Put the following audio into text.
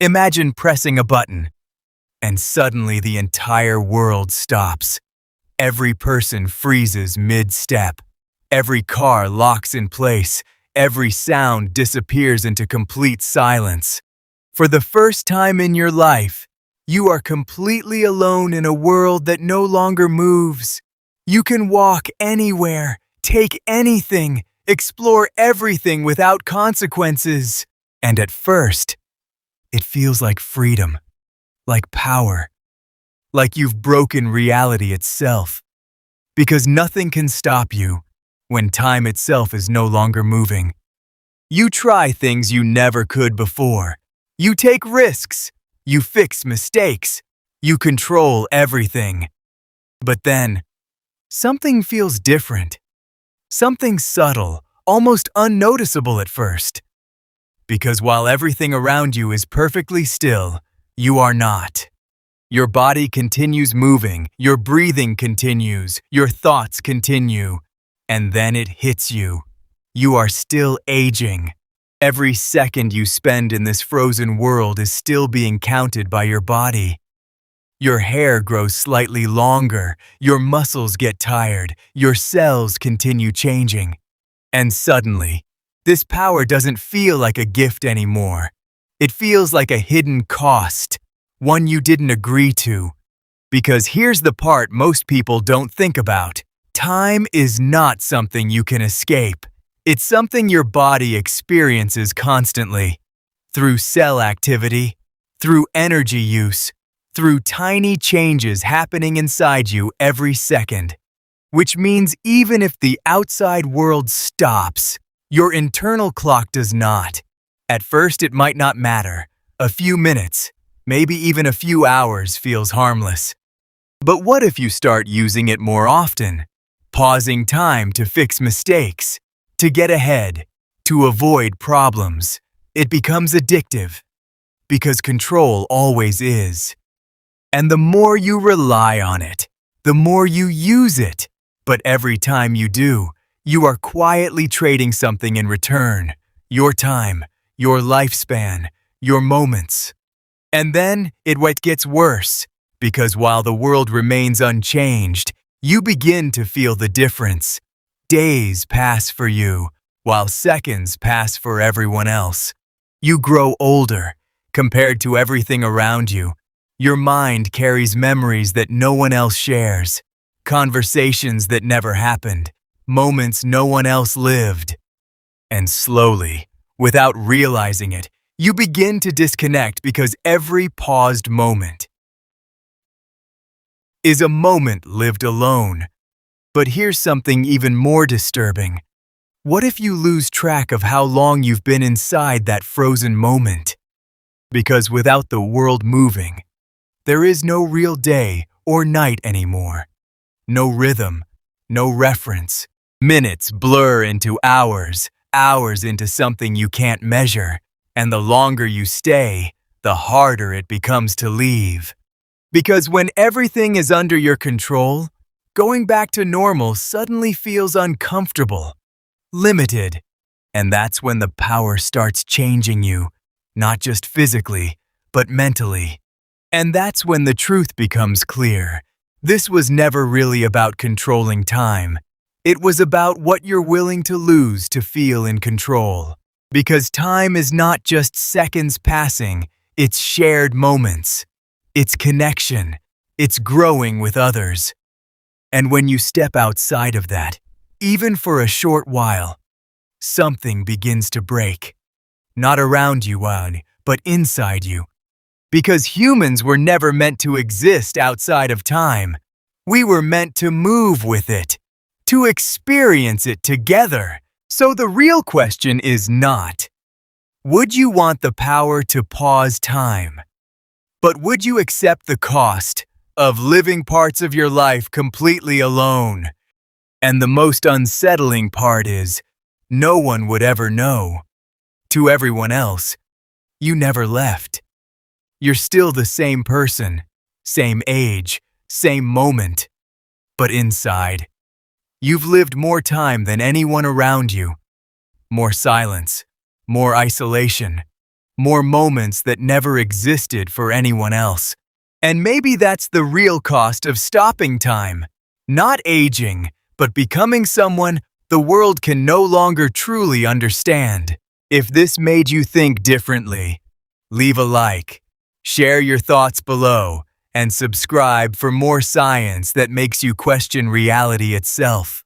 Imagine pressing a button, and suddenly the entire world stops. Every person freezes mid-step. Every car locks in place. Every sound disappears into complete silence. For the first time in your life, you are completely alone in a world that no longer moves. You can walk anywhere, take anything, explore everything without consequences. And at first, it feels like freedom, like power, like you've broken reality itself. Because nothing can stop you when time itself is no longer moving. You try things you never could before. You take risks. You fix mistakes. You control everything. But then, something feels different. Something subtle, almost unnoticeable at first. Because while everything around you is perfectly still, you are not. Your body continues moving, your breathing continues, your thoughts continue, and then it hits you. You are still aging. Every second you spend in this frozen world is still being counted by your body. Your hair grows slightly longer, your muscles get tired, your cells continue changing. And suddenly, this power doesn't feel like a gift anymore. It feels like a hidden cost, one you didn't agree to. Because here's the part most people don't think about. Time is not something you can escape. It's something your body experiences constantly. Through cell activity, through energy use, through tiny changes happening inside you every second. Which means even if the outside world stops, your internal clock does not. At first it might not matter. A few minutes, maybe even a few hours feels harmless. But what if you start using it more often? Pausing time to fix mistakes, to get ahead, to avoid problems. It becomes addictive. Because control always is. And the more you rely on it, the more you use it. But every time you do, you are quietly trading something in return. Your time, your lifespan, your moments. And then it gets worse, because while the world remains unchanged, you begin to feel the difference. Days pass for you, while seconds pass for everyone else. You grow older, compared to everything around you. Your mind carries memories that no one else shares, conversations that never happened, moments no one else lived. And slowly, without realizing it, you begin to disconnect because every paused moment is a moment lived alone. But here's something even more disturbing. What if you lose track of how long you've been inside that frozen moment? Because without the world moving, there is no real day or night anymore. No rhythm, no reference. Minutes blur into hours, hours into something you can't measure. And the longer you stay, the harder it becomes to leave. Because when everything is under your control, going back to normal suddenly feels uncomfortable, limited. And that's when the power starts changing you, not just physically, but mentally. And that's when the truth becomes clear. This was never really about controlling time. It was about what you're willing to lose to feel in control. Because time is not just seconds passing, it's shared moments. It's connection. It's growing with others. And when you step outside of that, even for a short while, something begins to break. Not around you, but inside you. Because humans were never meant to exist outside of time. We were meant to move with it, to experience it together. So the real question is not, would you want the power to pause time? But would you accept the cost of living parts of your life completely alone? And the most unsettling part is, no one would ever know. To everyone else, you never left. You're still the same person, same age, same moment. But inside, you've lived more time than anyone around you. More silence, more isolation, more moments that never existed for anyone else. And maybe that's the real cost of stopping time. Not aging, but becoming someone the world can no longer truly understand. If this made you think differently, leave a like, share your thoughts below, and subscribe for more science that makes you question reality itself.